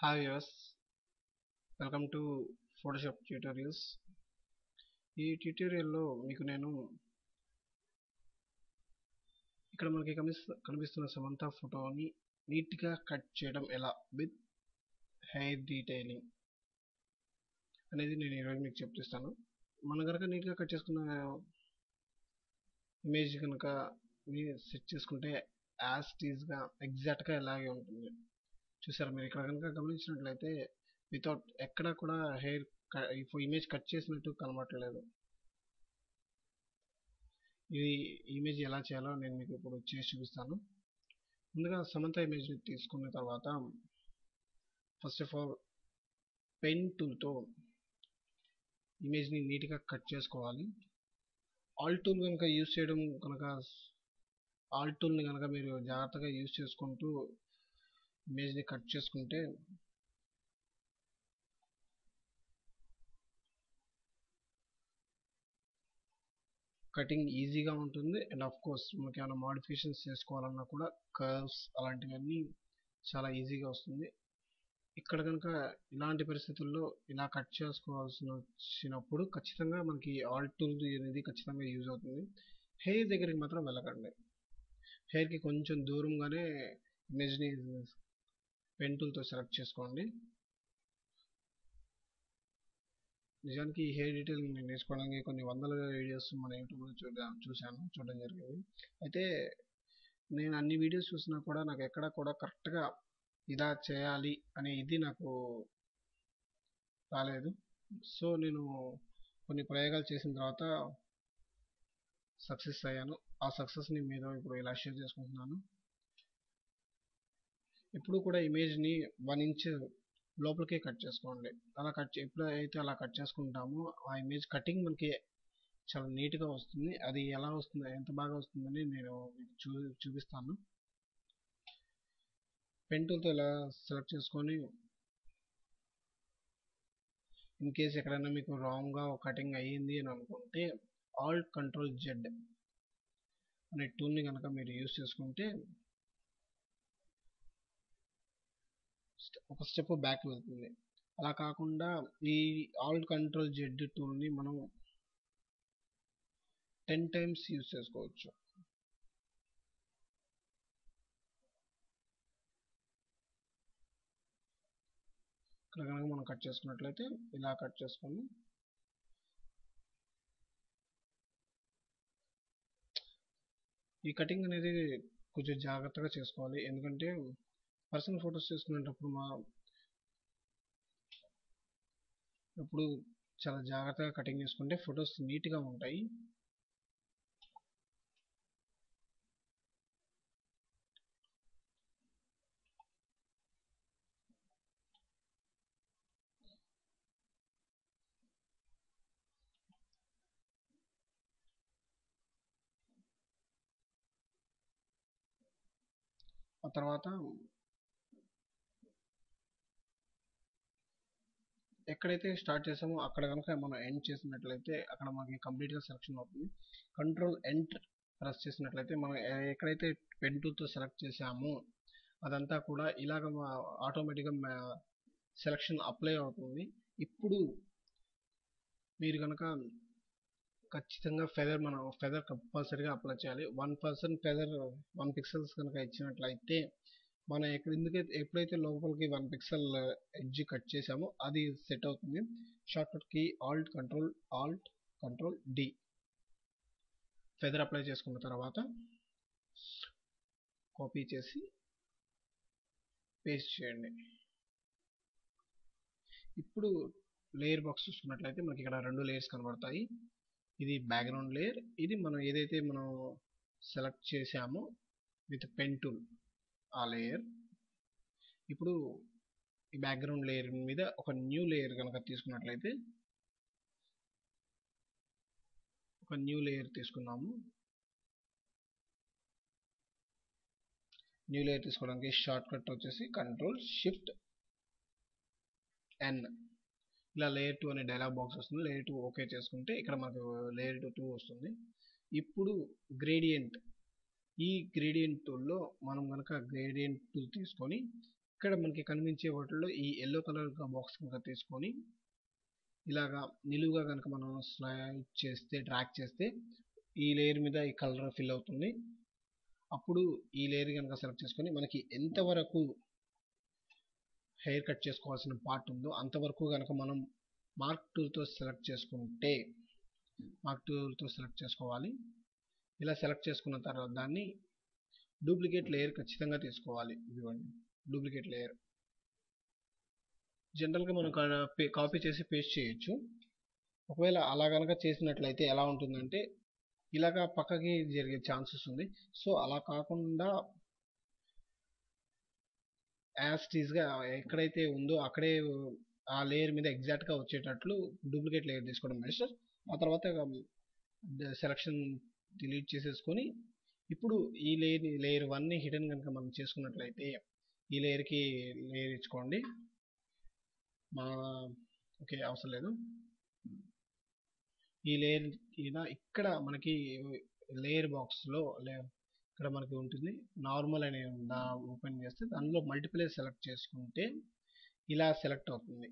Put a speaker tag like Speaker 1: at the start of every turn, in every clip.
Speaker 1: Hi viewers, welcome to Photoshop tutorials. ఈ ట్యూటోరియల్లో మీకు నేను ఇక్కడ మనకి కనిపిస్తున్న సమంత ఫోటోని నీట్గా కట్ చేయడం ఎలా విత్ హెయిర్ డీటెయిలింగ్ అనేది నేను ఈరోజు మీకు చెప్తాను. మనం కనుక నీట్గా కట్ చేసుకున్న ఇమేజ్ కనుక సెట్ చేసుకుంటే యాజ్ టీజ్గా ఎగ్జాక్ట్గా ఇలాగే ఉంటుంది. చూసారు మీరు ఇక్కడ కనుక గమనించినట్లయితే వితౌట్ ఎక్కడ కూడా హెయిర్ ఇమేజ్ కట్ చేసినట్టు కనబడట్లేదు. ఈ ఇమేజ్ ఎలా చేయాలో నేను మీకు ఇప్పుడు చేసి చూపిస్తాను. ముందుగా సమంత ఇమేజ్ తీసుకున్న తర్వాత ఫస్ట్ ఆఫ్ ఆల్ పెన్ టూల్తో ఇమేజ్ని నీట్గా కట్ చేసుకోవాలి. ఆల్ టూల్ కనుక యూజ్ చేయడం కనుక ఆల్ టూల్ని కనుక మీరు జాగ్రత్తగా యూజ్ చేసుకుంటూ ఇమేజ్ని కట్ చేసుకుంటే కటింగ్ ఈజీగా ఉంటుంది. అండ్ ఆఫ్ కోర్స్ మనకి ఏమైనా మోడిఫికేషన్స్ చేసుకోవాలన్నా కూడా కర్వ్స్ అలాంటివన్నీ చాలా ఈజీగా వస్తుంది. ఇక్కడ కనుక ఇలాంటి పరిస్థితుల్లో ఇలా కట్ చేసుకోవాల్సినప్పుడు ఖచ్చితంగా మనకి ఆల్ టూల్ అనేది ఖచ్చితంగా యూజ్ అవుతుంది. హెయిర్ దగ్గరికి మాత్రం వెళ్ళకండి. హెయిర్కి కొంచెం దూరంగానే ఇమేజ్ని పెన్ టూల్తో సెలెక్ట్ చేసుకోండి. నిజానికి ఈ హెయిర్ డీటెయిలింగ్ నేను నేర్చుకోవడానికి కొన్ని వందల వీడియోస్ మన యూట్యూబ్లో చూడడం జరిగింది. అయితే నేను అన్ని వీడియోస్ చూసినా కూడా నాకు ఎక్కడ కూడా కరెక్ట్గా ఇలా చేయాలి అనే ఇది నాకు రాలేదు. సో నేను కొన్ని ప్రయోగాలు చేసిన తర్వాత సక్సెస్ అయ్యాను. ఆ సక్సెస్ని మీతో ఇప్పుడు ఇలా షేర్ చేసుకుంటున్నాను. ఎప్పుడు కూడా ఇమేజ్ని 1 ఇంచ్ లోపలికే కట్ చేసుకోండి. ఎప్పుడైతే అలా కట్ చేసుకుంటామో ఆ ఇమేజ్ కటింగ్ మనకి చాలా నీట్గా వస్తుంది. అది ఎలా వస్తుంది, ఎంత బాగా వస్తుందని నేను మీకు చూపిస్తాను. పెన్ టూల్తో ఇలా సెలెక్ట్ చేసుకొని ఇన్ కేస్ ఎక్కడైనా మీకు రాంగ్గా కటింగ్ అయ్యింది అని అనుకుంటే ఆల్ట్ కంట్రోల్ జెడ్ అనే టూల్ని కనుక మీరు యూజ్ చేసుకుంటే ఒక స్టెప్ బ్యాక్ వెళ్తుంది. అలా కాకుండా ఈ ఆల్ట్ కంట్రోల్ జెడ్ టూల్ని మనం 10 టైమ్స్ యూజ్ చేసుకోవచ్చు. ఇక్కడ కనుక మనం కట్ చేసుకున్నట్లయితే ఇలా కట్ చేసుకొని ఈ కటింగ్ అనేది కొంచెం జాగ్రత్తగా చేసుకోవాలి. ఎందుకంటే పర్సనల్ ఫొటోస్ చేసుకునేటప్పుడు ఇప్పుడు చాలా జాగ్రత్తగా కటింగ్ చేసుకుంటే ఫొటోస్ నీట్గా ఉంటాయి. ఆ తర్వాత ఎక్కడైతే స్టార్ట్ చేసామో అక్కడ కనుక మనం ఎండ్ చేసినట్లయితే అక్కడ మనకి కంప్లీట్గా సెలెక్షన్ అవుతుంది. కంట్రోల్ ఎంటర్ ప్రెస్ చేసినట్లయితే మనం ఎక్కడైతే పెన్ టూల్తో సెలెక్ట్ చేసామో అదంతా కూడా ఇలాగ ఆటోమేటిక్గా సెలెక్షన్ అప్లై అవుతుంది. ఇప్పుడు మీరు కనుక ఖచ్చితంగా మనం ఫెదర్ కంపల్సరీగా అప్లై చేయాలి. 1% ఫెదర్ 1 పిక్సెల్స్ కనుక ఇచ్చినట్లయితే మనం ఎప్పుడైతే లోపలికి 1 పిక్సెల్ ఎడ్జ్ కట్ చేసామో అది సెట్ అవుతుంది. Shortcut key alt control D. Feather apply చేసుకున్న తర్వాత కాపీ చేసి పేస్ట్ చేయండి. ఇప్పుడు లేయర్ బాక్స్ చూసుకున్నట్లయితే మనకి ఇక్కడ 2 లేయర్స్ కనబడతాయి. ఇది బ్యాక్గ్రౌండ్ లేయర్, ఇది మనం ఏదైతే మనం సెలెక్ట్ చేసామో విత్ పెన్ టూల్ ఆ లేయర్. ఇప్పుడు ఈ బ్యాక్గ్రౌండ్ లేయర్ మీద ఒక న్యూ లేయర్ కనుక తీసుకున్నట్లయితే ఒక న్యూ లేయర్ తీసుకున్నాము. న్యూ లేయర్ తీసుకోవడానికి షార్ట్ కట్ వచ్చేసి కంట్రోల్ షిఫ్ట్ ఎన్. ఇలా లేయర్ 2 అనే డైలాగ్ బాక్స్ వస్తుంది. లేయర్ 2 ఓకే చేసుకుంటే ఇక్కడ మనకు లేయర్ 2 వస్తుంది. ఇప్పుడు గ్రేడియంట్, ఈ గ్రేడియంట్ టూల్లో మనం కనుక గ్రేడియంట్ టూల్ తీసుకొని ఇక్కడ మనకి కనిపించే వాటిలో ఈ ఎల్లో కలర్ బాక్స్ కనుక తీసుకొని ఇలాగా నిలువుగా కనుక మనం స్లైడ్ చేస్తే డ్రాగ్ చేస్తే ఈ లేయర్ మీద ఈ కలర్ ఫిల్ అవుతుంది. అప్పుడు ఈ లేయర్ కనుక సెలెక్ట్ చేసుకొని మనకి ఎంతవరకు హెయిర్ కట్ చేసుకోవాల్సిన పార్ట్ ఉందో అంతవరకు కనుక మనం మార్క్ టూల్తో సెలెక్ట్ చేసుకుంటే మార్క్ టూల్తో సెలెక్ట్ చేసుకోవాలి. ఇలా సెలెక్ట్ చేసుకున్న తర్వాత దాన్ని డూప్లికేట్ లేయర్ ఖచ్చితంగా తీసుకోవాలి. ఇదిగోండి డూప్లికేట్ లేయర్. జనరల్గా మనం కాపీ చేసి పేస్ట్ చేయొచ్చు. ఒకవేళ అలా కనుక చేసినట్లయితే ఎలా ఉంటుందంటే ఇలాగా పక్కకి జరిగే ఛాన్సెస్ ఉంది. సో అలా కాకుండా యాజ్ టీజ్గా ఎక్కడైతే ఉందో అక్కడే ఆ లేయర్ మీద ఎగ్జాక్ట్గా వచ్చేటట్లు డూప్లికేట్ లేయర్ తీసుకోవడం బెస్ట్. ఆ తర్వాత సెలక్షన్ డిలీట్ చేసేసుకొని ఇప్పుడు ఈ లేయర్ 1ని హిడెన్ కనుక మనం చేసుకున్నట్లయితే ఈ లేయర్కి లేయర్ ఇచ్చుకోండి. ఓకే అవసరం లేదు. ఈ లేయర్ ఇక్కడ మనకి లేయర్ బాక్స్లో ఇక్కడ మనకి ఉంటుంది నార్మల్ అనే ఓపెన్ చేస్తే దానిలో మల్టిప్లై సెలెక్ట్ చేసుకుంటే ఇలా సెలెక్ట్ అవుతుంది.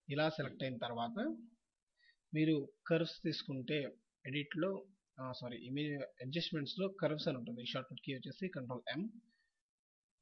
Speaker 1: ఇలా సెలెక్ట్ అయిన తర్వాత మీరు కర్వ్స్ తీసుకుంటే ఎడిట్లో ఇమేజ్ అడ్జస్ట్మెంట్స్లో కర్వ్స్ అని ఉంటుంది. షార్ట్కట్ కీ వచ్చేసి Ctrl+M.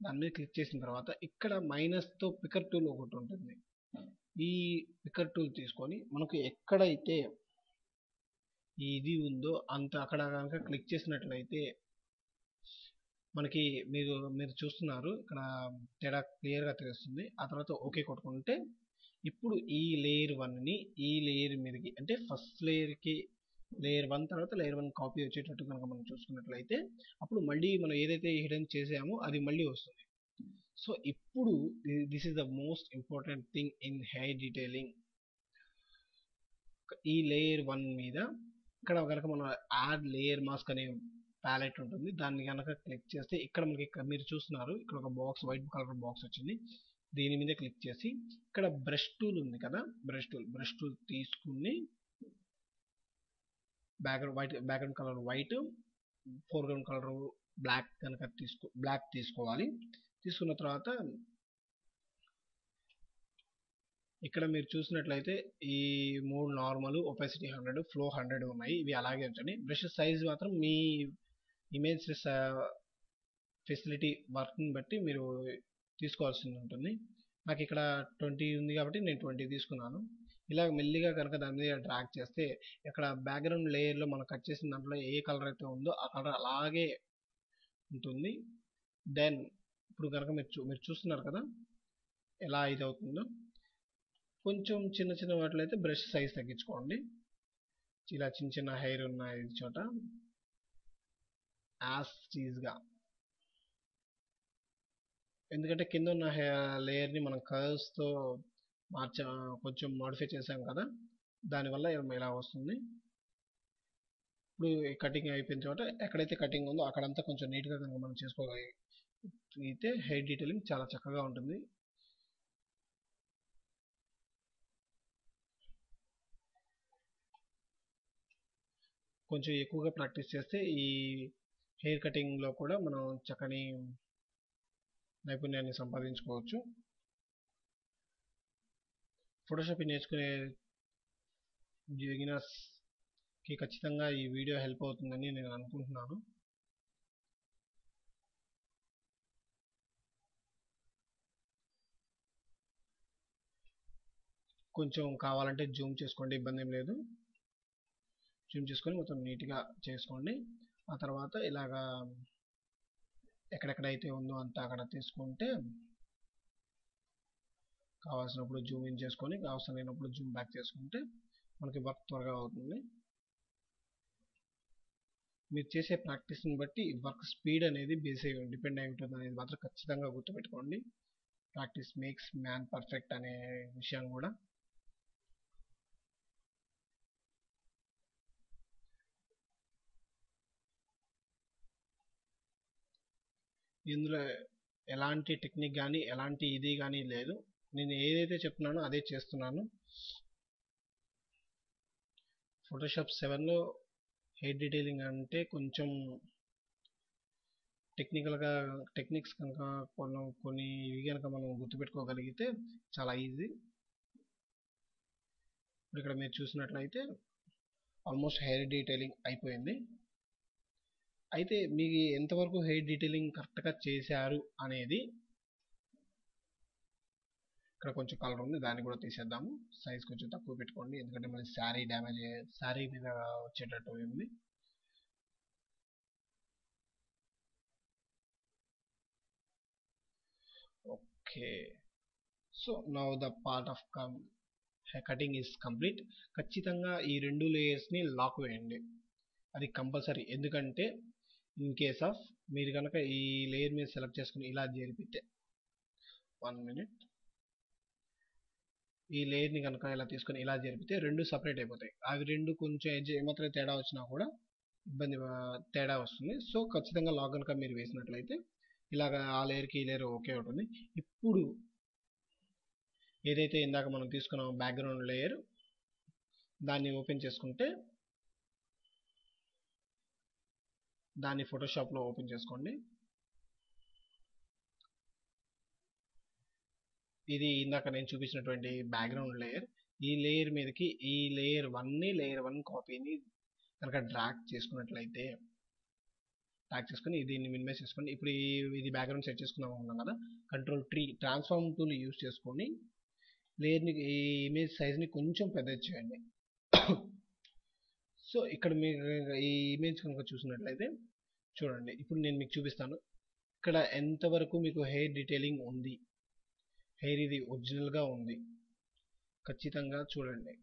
Speaker 1: దాని మీద క్లిక్ చేసిన తర్వాత ఇక్కడ మైనస్తో పికర్ టూల్ ఒకటి ఉంటుంది. ఈ పికర్ టూల్ తీసుకొని మనకు ఎక్కడైతే ఇది ఉందో అక్కడ కనుక క్లిక్ చేసినట్లయితే మనకి మీరు చూస్తున్నారు ఇక్కడ తేడా క్లియర్గా తెలుస్తుంది. ఆ తర్వాత ఓకే కొట్టుకుంటే ఇప్పుడు ఈ లేయర్ 1ని ఈ లేయర్ మీదకి అంటే ఫస్ట్ లేయర్కి లేయర్ 1 తర్వాత లేయర్ 1 కాపీ వచ్చేటట్టు కనుక మనం చూసుకున్నట్లయితే అప్పుడు మళ్ళీ మనం ఏదైతే హిడెన్ చేసామో అది మళ్ళీ వస్తుంది. సో ఇప్పుడు this is the most important thing in hair detailing. ఈ లేయర్ 1 మీద ఇక్కడ కనుక మనం యాడ్ లేయర్ మాస్క్ అనే ప్యాలెట్ ఉంటుంది. దాన్ని కనుక క్లిక్ చేస్తే ఇక్కడ మనకి మీరు చూస్తున్నారు ఇక్కడ ఒక బాక్స్ వైట్ కలర్ బాక్స్ వచ్చింది. దీని మీద క్లిక్ చేసి ఇక్కడ బ్రష్ టూల్ ఉంది కదా, బ్రష్ టూల్ తీసుకుని background colour white, foreground colour black కనుక బ్లాక్ తీసుకోవాలి. తీసుకున్న తర్వాత ఇక్కడ మీరు చూసినట్లయితే ఈ 3 నార్మల్, ఒపాసిటీ 100, ఫ్లో 100 ఉన్నాయి. ఇవి అలాగే ఉంచండి. బ్రష్ సైజ్ మాత్రం మీ ఇమేజ్ ఫెసిలిటీ వర్క్ని బట్టి మీరు తీసుకోవాల్సి ఉంటుంది. నాకు ఇక్కడ 20 ఉంది కాబట్టి నేను 20 తీసుకున్నాను. ఇలా మెల్లిగా కనుక దాని మీద డ్రాగ్ చేస్తే ఇక్కడ బ్యాక్గ్రౌండ్ లేయర్లో మనం కట్ చేసిన దాంట్లో ఏ కలర్ అయితే ఉందో ఆ కలర్ అలాగే ఉంటుంది. దెన్ ఇప్పుడు కనుక మీరు చూస్తున్నారు కదా ఎలా ఇది అవుతుందో. కొంచెం చిన్న వాటిలో అయితే బ్రష్ సైజ్ తగ్గించుకోండి. ఇలా చిన్న హెయిర్ ఉన్న చోట యాజ్ టీజ్గా, ఎందుకంటే కింద ఉన్న లేయర్ని మనం కర్వ్స్తో కొంచెం మాడిఫై చేసాం కదా, దానివల్ల ఇలా వస్తుంది. ఇప్పుడు కటింగ్ అయిపోయిన చోట ఎక్కడైతే కటింగ్ ఉందో అక్కడంతా కొంచెం నీట్గా కనుక మనం చేసుకోగలిగితే హెయిర్ డీటెయిలింగ్ చాలా చక్కగా ఉంటుంది. కొంచెం ఎక్కువగా ప్రాక్టీస్ చేస్తే ఈ హెయిర్ కటింగ్లో కూడా మనం చక్కని నైపుణ్యాన్ని సంపాదించుకోవచ్చు. ఫోటోషాప్ నేర్చుకునే బిగినర్స్కి ఖచ్చితంగా ఈ వీడియో హెల్ప్ అవుతుందని నేను అనుకుంటున్నాను. కొంచెం కావాలంటే జూమ్ చేసుకోండి, ఇబ్బంది ఏం లేదు. జూమ్ చేసుకొని మొత్తం నీట్గా చేసుకోండి. ఆ తర్వాత ఇలాగా ఎక్కడెక్కడైతే ఉందో అంతా అక్కడ తీసుకుంటే కావాల్సినప్పుడు జూమ్ ఇన్ చేసుకొని అవసరం లేనప్పుడు జూమ్ బ్యాక్ చేసుకుంటే మనకి వర్క్ త్వరగా అవుతుంది. మీరు చేసే ప్రాక్టీస్ని బట్టి వర్క్ స్పీడ్ అనేది డిపెండ్ అయి ఉంటుంది అనేది మాత్రం ఖచ్చితంగా గుర్తుపెట్టుకోండి. ప్రాక్టీస్ మేక్స్ మ్యాన్ పర్ఫెక్ట్ అనే విషయం కూడా. ఇందులో ఎలాంటి టెక్నిక్ కానీ ఎలాంటి ఇది కానీ లేదు. నేను ఏదైతే చెప్తున్నానో అదే చేస్తున్నాను. ఫోటోషాప్ 7లో హెయిర్ డీటెయిలింగ్ అంటే కొంచెం టెక్నికల్గా టెక్నిక్స్ కనుక కొన్ని ఇవి కనుక మనం గుర్తుపెట్టుకోగలిగితే చాలా ఈజీ. ఇప్పుడు ఇక్కడ మీరు చూసినట్లయితే ఆల్మోస్ట్ హెయిర్ డీటెయిలింగ్ అయిపోయింది. అయితే మీకు ఎంతవరకు హెయిర్ డీటెయిలింగ్ కరెక్ట్గా చేశారు అనేది ఇక్కడ కొంచెం కలర్ ఉంది, దాన్ని కూడా తీసేద్దాము. సైజ్ కొంచెం తక్కువ పెట్టుకోండి, ఎందుకంటే మళ్ళీ శారీ డ్యామేజ్ శారీ మీద వచ్చేటట్టు ఉంది. Okay, so now the part of cutting is complete. ఖచ్చితంగా ఈ 2 లేయర్స్ని లాక్ వేయండి, అది కంపల్సరీ. ఎందుకంటే ఇన్ కేస్ ఆఫ్ మీరు కనుక ఈ లేయర్ మీద సెలెక్ట్ చేసుకుని ఇలా జరిపితే 1 మినిట్, ఈ లేయర్ని కనుక ఇలా తీసుకొని ఇలా జరిపితే 2 సపరేట్ అయిపోతాయి. అవి 2 కొంచెం ఎడ్జ్ ఏమాత్రం తేడా వచ్చినా కూడా తేడా వస్తుంది. సో ఖచ్చితంగా లాక్ కనుక మీరు వేసినట్లయితే ఇలాగ ఆ లేయర్కి ఈ లేయర్ ఓకే ఉంటుంది. ఇప్పుడు ఏదైతే ఇందాక మనం తీసుకున్నాం బ్యాక్గ్రౌండ్ లేయర్, దాన్ని ఓపెన్ చేసుకుంటే దాన్ని ఫోటోషాప్లో ఓపెన్ చేసుకోండి. ఇది ఇందాక నేను చూపించినటువంటి బ్యాక్గ్రౌండ్ లేయర్. ఈ లేయర్ మీదకి ఈ లేయర్ 1 కాపీని కనుక డ్రాగ్ చేసుకున్నట్లయితే, డ్రాగ్ చేసుకుని దీన్ని మినిమైజ్ చేసుకోండి. ఇప్పుడు ఇది బ్యాక్గ్రౌండ్ సెట్ చేసుకున్నాం ఉన్నాం కదా, Ctrl+T ట్రాన్స్ఫార్మ్ టూల్ యూజ్ చేసుకొని లేయర్ని ఈ ఇమేజ్ సైజ్ని కొంచెం పెద్ద చేయండి. సో ఇక్కడ మీరు ఈ ఇమేజ్ కనుక చూసినట్లయితే చూడండి, ఇప్పుడు నేను మీకు చూపిస్తాను ఇక్కడ ఎంతవరకు మీకు హెయిర్ డీటెయిలింగ్ ఉంది. హెయిర్ ఇది ఒరిజినల్గా ఉంది, ఖచ్చితంగా చూడండి.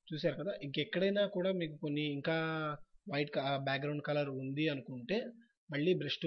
Speaker 1: చూశారు కదా, ఇంకెక్కడైనా కూడా మీకు కొన్ని ఇంకా వైట్ బ్యాక్గ్రౌండ్ కలర్ ఉంది అనుకుంటే మళ్ళీ బ్రష్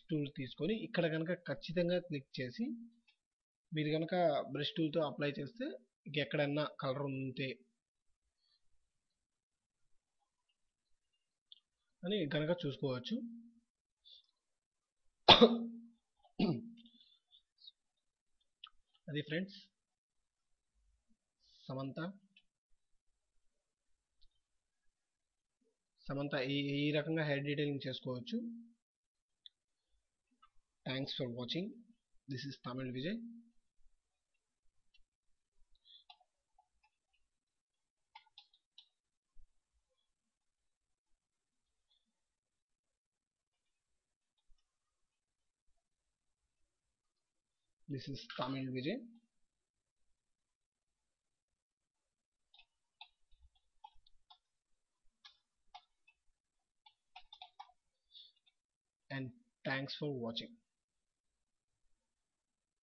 Speaker 1: టూల్ తీసుకొని ఇక్కడ కనుక ఖచ్చితంగా క్లిక్ చేసి మీరు కనుక బ్రష్ టూల్తో అప్లై చేస్తే ఇంకెక్కడన్నా కలర్ ఉంటే అని కనుక చూసుకోవచ్చు. అది ఫ్రెండ్స్, సమంత ఈ రకంగా హెయిర్ డీటెయిలింగ్ చేసుకోవచ్చు. Thanks for watching. This is Tamil Vijay. This is Tamil Vijay. And thanks for watching.